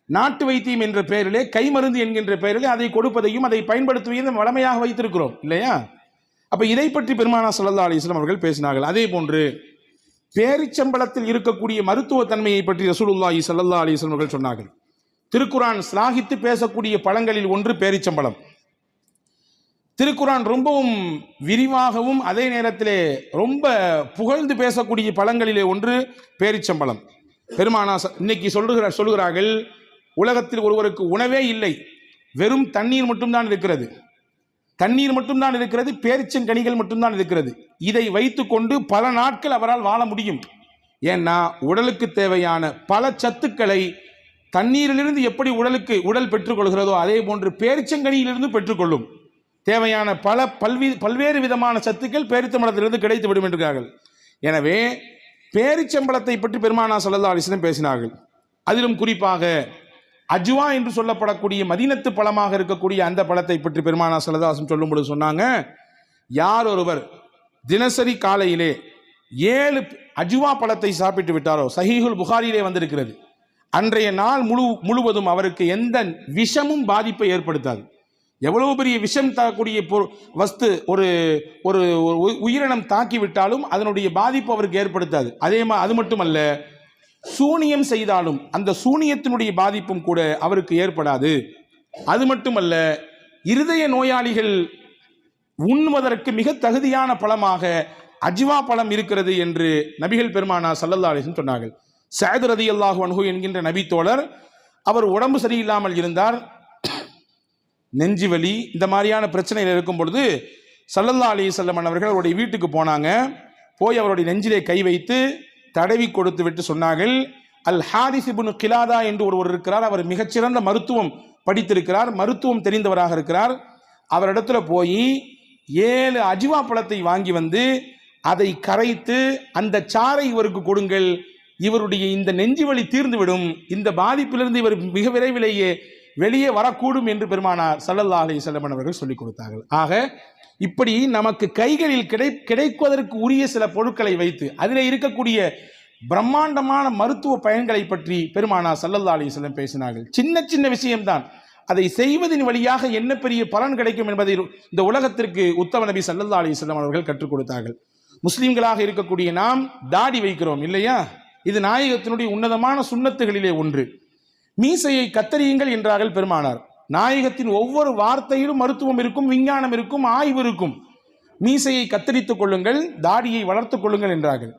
நாட்டு வைத்தியம் என்ற பெயரிலே கை மருந்து என்கின்ற பெயரிலே அதை கொடுப்பதையும் அதை பயன்படுத்துவதையும் வளமையாக வைத்திருக்கிறோம் இல்லையா? அப்ப இதை பற்றி பெருமானா ஸல்லல்லாஹு அலைஹி வஸல்லம் அவர்கள் பேசினார்கள். அதே போன்று பேரிச்சம்பழத்தில் இருக்கக்கூடிய மருத்துவ தன்மையை பற்றி ரசூலுல்லாஹி ஸல்லல்லாஹு அலைஹி வஸல்லம் அவர்கள் சொன்னார்கள். திருக்குரான் ஸ்லாகித்து பேசக்கூடிய பழங்களில் ஒன்று பேரிச்சம்பழம். திருக்குரான் ரொம்பவும் விரிவாகவும் அதே நேரத்திலே ரொம்ப புகழ்ந்து பேசக்கூடிய பழங்களிலே ஒன்று பேரிச்சம்பழம். பெருமானா இன்னைக்கு சொல்லுகிறார்கள், உலகத்தில் ஒருவருக்கு உணவே இல்லை, வெறும் தண்ணீர் மட்டும்தான் இருக்கிறது, பேரிச்சங்கனிகள் மட்டும்தான் இருக்கிறது. இதை வைத்துக்கொண்டு பல நாட்கள் அவரால் வாழ முடியும். ஏன்னா உடலுக்கு தேவையான பல சத்துக்களை தண்ணீரிலிருந்து எப்படி உடல் பெற்றுக்கொள்கிறதோ அதே போன்று பேரிச்சங்கனியிலிருந்து பெற்றுக்கொள்ளும். தேவையான பல்வேறு விதமான சத்துக்கள் பேரிச்சம்பழத்திலிருந்து கிடைத்துவிடும் என்றார்கள். எனவே பேரிச்சம்பழத்தை பற்றி பெருமானா ஸல்லல்லாஹு அலைஹி வஸல்லம் பேசினார்கள். அதிலும் குறிப்பாக அஜ்வா என்று சொல்லப்படக்கூடிய மதீனத்து பழமாக இருக்கக்கூடிய அந்த பழத்தை பற்றி பெருமானா ஸல்லல்லாஹு அலைஹி வஸல்லம் சொல்லும்போது சொன்னாங்க, யார் ஒருவர் தினசரி காலையிலே 7 அஜ்வா பழத்தை சாப்பிட்டு விட்டாரோ, சஹீஹுல் புகாரியிலே வந்திருக்கிறது, அன்றைய நாள் முழுவதும் அவருக்கு எந்த விஷமும் பாதிப்பை ஏற்படுத்தாது. எவ்வளவு பெரிய விஷம் தரக்கூடிய வஸ்து ஒரு உயிரினம் தாக்கிவிட்டாலும் அதனுடைய பாதிப்பு அவருக்கு ஏற்படுத்தாது. அது மட்டுமல்ல, சூனியம் செய்தாலும் அந்த சூனியத்தினுடைய பாதிப்பும் கூட அவருக்கு ஏற்படாது. அது மட்டுமல்ல, இருதய நோயாளிகள் உண்ணுவதற்கு மிக தகுதியான பழமாக அஜ்வா பழம் இருக்கிறது என்று நபிகள் பெருமானா ஸல்லல்லாஹு அலைஹி வஸல்லம் சொன்னார்கள். சஅத் ரலியல்லாஹு அன்ஹு என்கின்ற நபி தோழர், அவர் உடம்பு சரியில்லாமல் இருந்தார், நெஞ்சு வலி இந்த மாதிரியான பிரச்சனையில் இருக்கும் பொழுது ஸல்லல்லாஹு அலைஹி வஸல்லம் அவர்கள் அவருடைய வீட்டுக்கு போனாங்க. போய் அவருடைய நெஞ்சிலே கை வைத்து தடவி கொடுத்து விட்டு சொன்னார்கள், அல் ஹாரிஸ் இப்னு கிலாதா என்று ஒருவர் இருக்கிறார், அவர் மிகச்சிறந்த மருத்துவம் படித்திருக்கிறார், மருத்துவம் தெரிந்தவராக இருக்கிறார், அவரிடத்துல போய் 7 அஜ்வா பழத்தை வாங்கி வந்து அதை கரைத்து அந்த சாறை இவருக்கு கொடுங்கள், இவருடைய இந்த நெஞ்சு வலி தீர்ந்துவிடும், இந்த பாதிப்பிலிருந்து இவர் மிக விரைவிலேயே வெளியே வரக்கூடும் என்று பெருமானார் ஸல்லல்லாஹு அலைஹி வஸல்லம் அவர்கள் சொல்லிக் கொடுத்தார்கள். ஆக இப்படி நமக்கு கைகளில் கிடைப்பதற்கு உரிய சில பொருட்களை வைத்து அதில் இருக்கக்கூடிய பிரம்மாண்டமான மருத்துவ பயன்களை பற்றி பெருமானார் ஸல்லல்லாஹு அலைஹி வஸல்லம் பேசினார்கள். சின்ன சின்ன விஷயம்தான், அதை செய்வதன் வழியாக என்ன பெரிய பலன் கிடைக்கும் என்பதை இந்த உலகத்திற்கு உத்தம நபி ஸல்லல்லாஹு அலைஹி வஸல்லம் அவர்கள் கற்றுக் கொடுத்தார்கள். முஸ்லிம்களாக இருக்கக்கூடிய நாம் தாடி வைக்கிறோம் இல்லையா? இது நாயகத்தினுடைய உன்னதமான சுன்னத்துகளிலே ஒன்று. மீசையை கத்தரியுங்கள் என்றார்கள் பெருமானார். நாயகத்தின் ஒவ்வொரு வார்த்தையிலும் மருத்துவம் இருக்கும், விஞ்ஞானம் இருக்கும், ஆய்வு இருக்கும். மீசையை கத்தரித்துக் கொள்ளுங்கள், தாடியை வளர்த்துக் கொள்ளுங்கள் என்றார்கள்.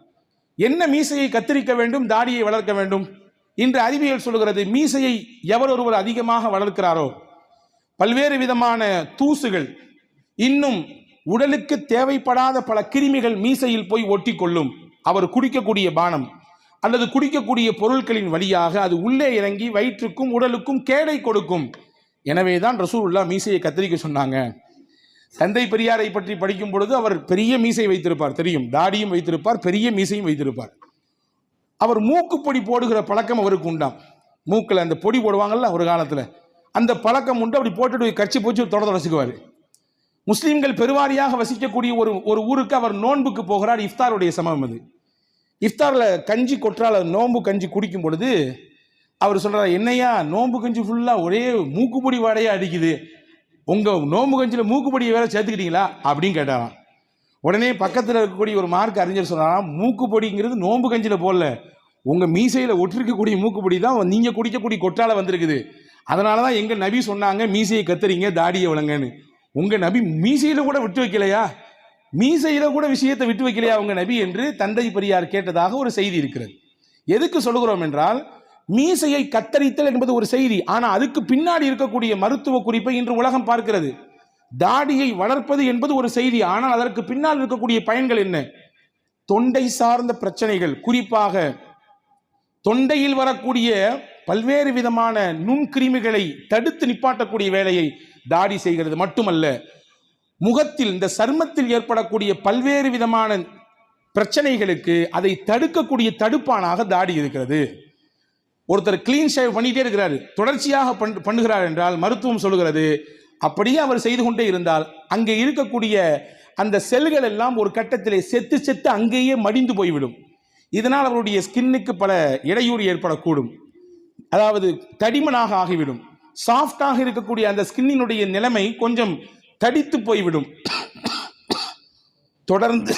என்ன மீசையை கத்தரிக்க வேண்டும், தாடியை வளர்க்க வேண்டும்? இன்று அறிவியல் சொல்கிறது, மீசையை எவரொருவர் அதிகமாக வளர்க்கிறாரோ பல்வேறு விதமான தூசுகள், இன்னும் உடலுக்கு தேவைப்படாத பல கிருமிகள் மீசையில் போய் ஒட்டி கொள்ளும். அவர் குடிக்கக்கூடிய பானம் அல்லது குடிக்கக்கூடிய பொருட்களின் வழியாக அது உள்ளே இறங்கி வயிற்றுக்கும் உடலுக்கும் கேடை கொடுக்கும். எனவேதான் ரசூலுல்லாஹ் மீசையை கத்தரிக்க சொன்னாங்க. தந்தை பெரியாரை பற்றி படிக்கும் பொழுது அவர் பெரிய மீசை வைத்திருப்பார், தெரியும், தாடியும் வைத்திருப்பார், பெரிய மீசையும் வைத்திருப்பார். அவர் மூக்கு பொடி போடுகிற பழக்கம் அவருக்கு உண்டாம். மூக்கில் அந்த பொடி போடுவாங்கல்ல ஒரு காலத்தில், அந்த பழக்கம் உண்டு. அப்படி போட்டுட்டு கட்சி போச்சு தொடச்சுக்குவார். முஸ்லீம்கள் பெருவாரியாக வசிக்கக்கூடிய ஒரு ஊருக்கு அவர் நோன்புக்கு போகிறார். இஃப்தாருடைய சமயம் அது. இஃப்தாரில் கஞ்சி கொற்றால நோன்பு கஞ்சி குடிக்கும் பொழுது அவர் சொல்கிறார், என்னையா நோன்பு கஞ்சி ஃபுல்லாக ஒரே மூக்குப்பொடி வாடையாக அடிக்குது, உங்கள் நோன்பு கஞ்சியில் மூக்குப்பொடியை வேற சேர்த்துக்கிட்டீங்களா அப்படின்னு கேட்டாராம். உடனே பக்கத்தில் இருக்கக்கூடிய ஒரு மார்க் அறிஞர் சொன்னாராம், மூக்குப்பொடிங்கிறது நோன்பு கஞ்சியில் போடல, உங்கள் மீசையில் ஒட்டிருக்கக்கூடிய மூக்குப்பொடி தான் நீங்கள் குடிக்கக்கூடிய கொற்றால வந்திருக்குது. அதனால தான் எங்கள் நபி சொன்னாங்க மீசையை கத்துறீங்க, தாடியை வளங்கன்னு. உங்கள் நபி மீசையில் கூட விட்டு வைக்கலையா, மீசையில கூட விஷயத்தை விட்டு வைக்கலையா அவங்க நபி என்று தந்தை பெரியார் கேட்டதாக ஒரு செய்தி இருக்கிறது. எதுக்கு சொல்லுகிறோம் என்றால், மீசையை கத்தரித்தல் என்பது ஒரு செய்தி, ஆனால் அதுக்கு பின்னாடி இருக்கக்கூடிய மருத்துவ குறிப்பை இன்று உலகம் பார்க்கிறது. தாடியை வளர்ப்பது என்பது ஒரு செய்தி, ஆனால் அதற்கு பின்னால் இருக்கக்கூடிய பயன்கள் என்ன? தொண்டை சார்ந்த பிரச்சனைகள், குறிப்பாக தொண்டையில் வரக்கூடிய பல்வேறு விதமான நுண்கிருமிகளை தடுத்து நிப்பாட்டக்கூடிய வேலையை தாடி செய்கிறது. மட்டுமல்ல, முகத்தில் இந்த சர்மத்தில் ஏற்படக்கூடிய பல்வேறு விதமான பிரச்சனைகளுக்கு அதை தடுக்கக்கூடிய தடுப்பானாக தாடி இருக்கிறது. ஒருத்தர் கிளீன் ஷேவ் பண்ணிட்டே இருக்கிறாரு, தொடர்ச்சியாக பண்ணுகிறார் என்றால் மருத்துவம் சொல்லுகிறது அப்படியே அவர் செய்து கொண்டே இருந்தால் அங்கே இருக்கக்கூடிய அந்த செல்கள் எல்லாம் ஒரு கட்டத்திலே செத்து செத்து அங்கேயே மடிந்து போய்விடும். இதனால் அவருடைய ஸ்கின்னுக்கு பல இடையூறு ஏற்படக்கூடும். அதாவது தடிமனாக ஆகிவிடும். சாஃப்டாக இருக்கக்கூடிய அந்த ஸ்கின்னினுடைய நிலைமை கொஞ்சம் தடித்து போய்விடும். தொடர்ந்து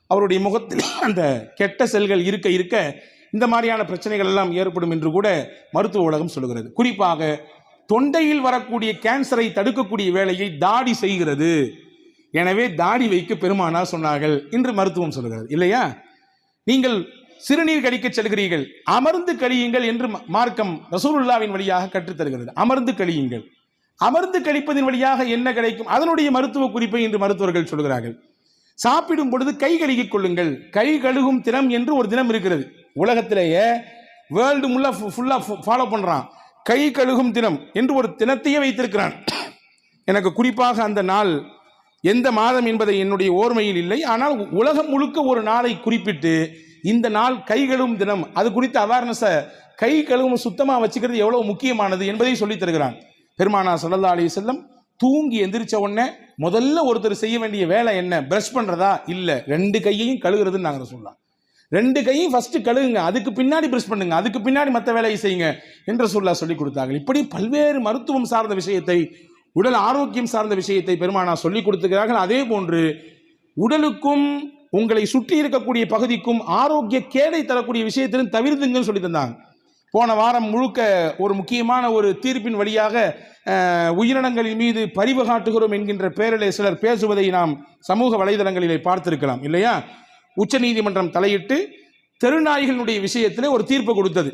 அவருடைய முகத்தில் அந்த கெட்ட செல்கள் இருக்க இருக்க இந்த மாதிரியான பிரச்சனைகள் எல்லாம் ஏற்படும் என்று கூட மருத்துவ உலகம் சொல்லுகிறது. குறிப்பாக தொண்டையில் வரக்கூடிய கேன்சரை தடுக்கக்கூடிய வேலையை தாடி செய்கிறது. எனவே தாடி வைக்க பெருமானார் சொன்னார்கள் என்று மருத்துவம் சொல்லுகிறது இல்லையா? நீங்கள் சிறுநீர் கழிக்க செல்கிறீர்கள், அமர்ந்து கழியுங்கள் என்று மார்க்கம் ரசூலுல்லாவின் வழியாக கற்றுத்தருகிறது. அமர்ந்து கழியுங்கள். அமர்ந்து கழிப்பதின் வழியாக என்ன கிடைக்கும்? அதனுடைய மருத்துவ குறிப்பை இன்று மருத்துவர்கள் சொல்கிறார்கள். சாப்பிடும் பொழுது கை கழுகிக் கொள்ளுங்கள். கை கழுகும் தினம் என்று ஒரு தினம் இருக்கிறது. உலகத்திலேயே வேர்ல்டு ஃபுல்லா ஃபாலோ பண்றான். கை கழுகும் தினம் என்று ஒரு தினத்தையே வைத்திருக்கிறான். எனக்கு குறிப்பாக அந்த நாள் எந்த மாதம் என்பதை என்னுடைய ஓர்மையில் இல்லை. ஆனால் உலகம் முழுக்க ஒரு நாளை குறிப்பிட்டு இந்த நாள் கை கழுவும் தினம், அது குறித்த அவேர்னஸை, கை கழுவும் சுத்தமாக வச்சுக்கிறது எவ்வளவு முக்கியமானது என்பதை சொல்லித் தருகிறான் பெருமானார் ஸல்லல்லாஹு அலைஹி வஸல்லம். தூங்கி எந்திரிச்ச உடனே முதல்ல ஒருத்தர் செய்ய வேண்டிய வேலை என்ன? பிரஷ் பண்றதா? இல்லை, 2 கையையும் கழுகுறதுன்னு நாங்கள் சொல்லலாம். 2 கையும் ஃபர்ஸ்ட் கழுகுங்க, அதுக்கு பின்னாடி பிரஷ் பண்ணுங்க, அதுக்கு பின்னாடி மற்ற வேலையை செய்யுங்க என்று சொல்லி கொடுத்தாங்க. இப்படி பல்வேறு மருத்துவம் சார்ந்த விஷயத்தை, உடல் ஆரோக்கியம் சார்ந்த விஷயத்தை பெருமானார் சொல்லிக் கொடுத்துக்கிறார்கள். அதே போன்று உடலுக்கும் உங்களை சுற்றி இருக்கக்கூடிய பகுதிக்கும் ஆரோக்கிய கேடை தரக்கூடிய விஷயத்திலும் தவிர்த்துங்கன்னு சொல்லி தந்தாங்க. போன வாரம் முழுக்க ஒரு முக்கியமான ஒரு தீர்ப்பின் வழியாக உயிரினங்களின் மீது பரிவு காட்டுகிறோம் என்கின்ற பெயரிலே சிலர் பேசுவதை நாம் சமூக வலைதளங்களிலே பார்த்திருக்கலாம் இல்லையா? உச்சநீதிமன்றம் தலையிட்டு தெருநாய்களுடைய விஷயத்திலே ஒரு தீர்ப்பு கொடுத்தது.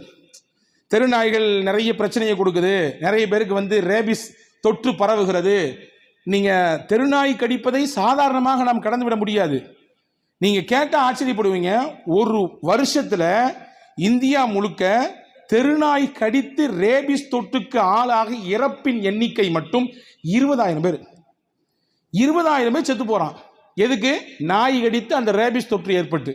தெருநாய்கள் நிறைய பிரச்சனையை கொடுக்குது, நிறைய பேருக்கு ரேபிஸ் தொற்று பரவுகிறது. நீங்க தெருநாய் கடிப்பதை சாதாரணமாக நாம் கடந்துவிட முடியாது. நீங்க கேட்டால் ஆச்சரியப்படுவீங்க. ஒரு வருஷத்துல இந்தியா முழுக்க தெருநாய் கடித்து ரேபிஸ் தொற்றுக்கு ஆளாக இறப்பின் எண்ணிக்கை மட்டும் 20,000 பேர். 20,000 பேர் செத்து போறான். எதுக்கு? நாய் கடித்து அந்த ரேபிஸ் தொற்று ஏற்பட்டு.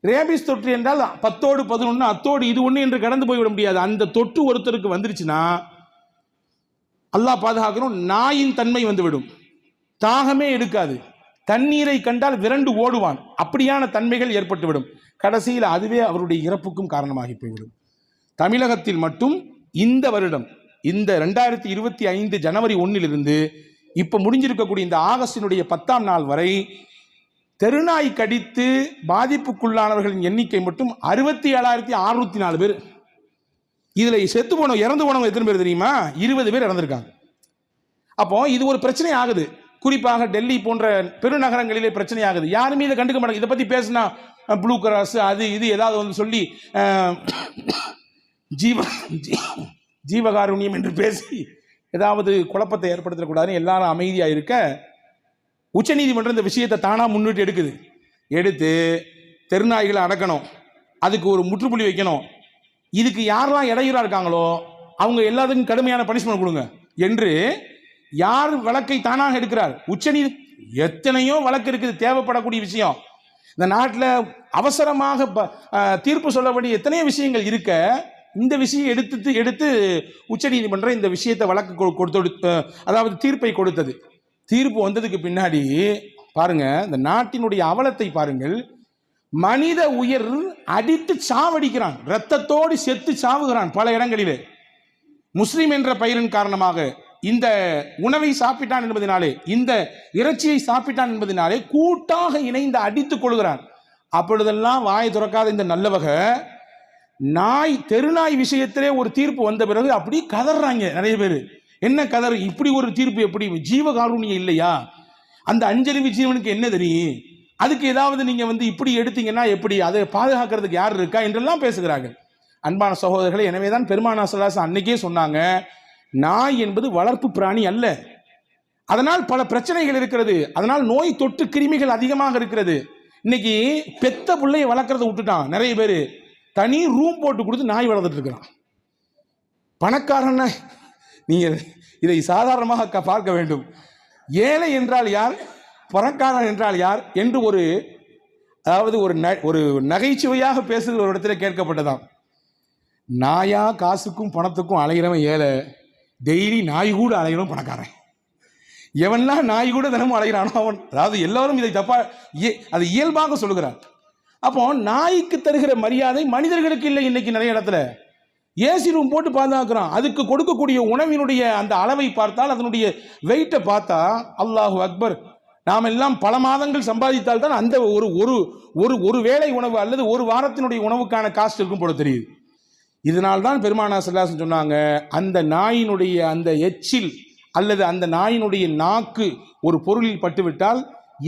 ரேபிஸ் தொற்று என்றால் 10ஓடு 11 அத்தோடு இது ஒன்று என்று கடந்து போய்விட முடியாது. அந்த தொற்று ஒருத்தருக்கு வந்துருச்சுன்னா அல்லாஹ் பாதுகாக்கணும், நாயின் தன்மை வந்துவிடும். தாகமே எடுக்காது, தண்ணீரை கண்டால் விரண்டு ஓடுவான். அப்படியான தன்மைகள் ஏற்பட்டுவிடும். கடைசியில் அதுவே அவருடைய இறப்புக்கும் காரணமாகி போய்விடும். தமிழகத்தில் மட்டும் இந்த வருடம், இந்த 2025 ஜனவரி 1 இப்ப முடிஞ்சிருக்கக்கூடிய இந்த ஆகஸ்டினுடைய 10ஆம் நாள் வரை தெருநாய் கடித்து பாதிப்புக்குள்ளானவர்களின் எண்ணிக்கை மட்டும் 67,604 பேர். இதுல செத்து போனவங்க, இறந்து போனவங்க எத்தனை பேர் தெரியுமா? 20 பேர் இறந்திருக்காங்க. அப்போ இது ஒரு பிரச்சனை ஆகுது. குறிப்பாக டெல்லி போன்ற பெருநகரங்களிலே பிரச்சனை ஆகுது. யாருமே இதை கண்டுக்க மாட்டாங்க. இதை பத்தி பேசினா ப்ளூ கிராஸ் அது இது ஏதாவது சொல்லி ஜீவகாருண்யம் என்று பேசி ஏதாவது குழப்பத்தை ஏற்படுத்தக்கூடாதுன்னு எல்லாரும் அமைதியா இருக்க உச்சநீதிமன்றம் இந்த விஷயத்தை தானா முன்னிட்டு எடுத்து தெருநாய்களை அடக்கணும், அதுக்கு ஒரு முற்றுப்புள்ளி வைக்கணும், இதுக்கு யாரெல்லாம் இடையூறா இருக்காங்களோ அவங்க எல்லாத்துக்கும் கடுமையான பனிஷ்மெண்ட் கொடுங்க என்று யார் வழக்கை தானாக எடுக்கிறார்? உச்சநீதி. எத்தனையோ வழக்கு இருக்குது, தேவைப்படக்கூடிய விஷயம். இந்த நாட்டில் அவசரமாக தீர்ப்பு சொல்ல வேண்டிய எத்தனையோ விஷயங்கள் இருக்க, இந்த விஷயம் எடுத்து உச்சநீதிமன்றம் இந்த விஷயத்தை வழக்கு கொடுத்து, அதாவது தீர்ப்பை கொடுத்தது. தீர்ப்பு வந்ததுக்கு பின்னாடி பாருங்க, இந்த நாட்டினுடைய அவலத்தை பாருங்கள். மனித உயிர் அடித்து சாவடிக்கிறான், இரத்தத்தோடு செத்து சாவுகிறான் பல இடங்களிலே. முஸ்லிம் என்ற பெயரின் காரணமாக இந்த உணவை சாப்பிட்டான் என்பதனாலே, இந்த இறைச்சியை சாப்பிட்டான் என்பதனாலே கூட்டாக இணைந்து அடித்துக் கொள்கிறான். அப்பொழுதெல்லாம் வாய் துறக்காத இந்த நல்லவக நாய், தெருநாய் விஷயத்திலே ஒரு தீர்ப்பு வந்த பிறகு அப்படி கதறாங்க நிறைய பேர். என்ன கதறு? இப்படி ஒரு தீர்ப்பு எப்படி? ஜீவகாருண்யம் இல்லையா? அந்த அஞ்சறிவு ஜீவனுக்கு என்ன தெரியும்? அதுக்கு ஏதாவது நீங்க இப்படி எடுத்தீங்கன்னா எப்படி? அதை பாதுகாக்கிறதுக்கு யார் இருக்கா என்றெல்லாம் பேசுகிறார்கள். அன்பான சகோதரர்களை, எனவேதான் பெருமானார் ஸல்லல்லாஹு அலைஹி வஸல்லம் அன்னைக்கே சொன்னாங்க, நாய் என்பது வளர்ப்பு பிராணி அல்ல. அதனால் பல பிரச்சனைகள் இருக்கிறது. அதனால் நோய் தொற்று கிருமிகள் அதிகமாக இருக்கிறது. இன்னைக்கு பெத்த பிள்ளையை வளர்க்கறத விட்டுட்டான் நிறைய பேர். தனி ரூம் போட்டு கொடுத்து நாய் வளர்த்துட்டு இருக்கிறான். பணக்காரன நீங்க இதை சாதாரணமாக பார்க்க வேண்டும். ஏழை என்றால் யார், பணக்காரன் என்றால் யார் என்று ஒரு அதாவது ஒரு நகைச்சுவையாக பேசுகிற ஒரு இடத்துல கேட்கப்பட்டதாம், நாயா காசுக்கும் பணத்துக்கும் அலைகிறவன் ஏழை, டெய்லி நாய் கூட அலைகிறவன் பணக்காரன். எவன்லாம் நாய் கூட தினமும் அலைகிறானோ அவன், அதாவது எல்லாரும் இதை தப்பா அது இயல்பாக சொல்லுகிறார். அப்போ நாய்க்கு தருகிற மரியாதை மனிதர்களுக்கு இல்லை. இன்னைக்கு நிறைய இடத்துல ஏசி ரூம் போட்டு பாதுகாக்கிறான். அதுக்கு கொடுக்கக்கூடிய உணவினுடைய அந்த அளவை பார்த்தால், அதனுடைய வெயிட்டை பார்த்தா, அல்லாஹு அக்பர், நாம் எல்லாம் பல மாதங்கள் சம்பாதித்தால் தான் அந்த ஒரு ஒரு ஒரு ஒரு வேளை உணவு அல்லது ஒரு வாரத்தினுடைய உணவுக்கான காஸ்ட் இருக்கும் போல தெரியுது. இதனால்தான் பெருமானார் ஸல்லல்லாஹு அலைஹி வஸல்லம் சொன்னாங்க, அந்த நாயினுடைய அந்த எச்சில் அல்லது அந்த நாயினுடைய நாக்கு ஒரு பொருளில் பட்டுவிட்டால்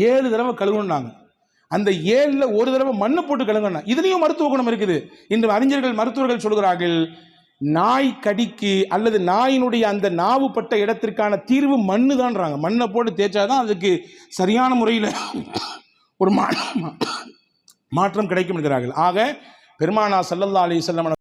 7 தடவை கழுவுனாங்க. அந்த 7ல் ஒரு தடவை மண்ணு போட்டு கழுவுனா. இதுலேயும் மருத்துவ குணம் இருக்குது. இன்று அறிஞர்கள் மருத்துவர்கள் சொல்கிறார்கள், நாய் கடிக்கு அல்லது நாயினுடைய அந்த நாவு பட்ட இடத்திற்கான தீர்வு மண்ணு தான்றாங்க. மண்ணை போட்டு தேய்ச்சாதான் அதுக்கு சரியான முறையில் ஒரு மாற்றம் கிடைக்கும் என்கிறார்கள். ஆக பெருமானார் ஸல்லல்லாஹு அலைஹி வஸல்லம்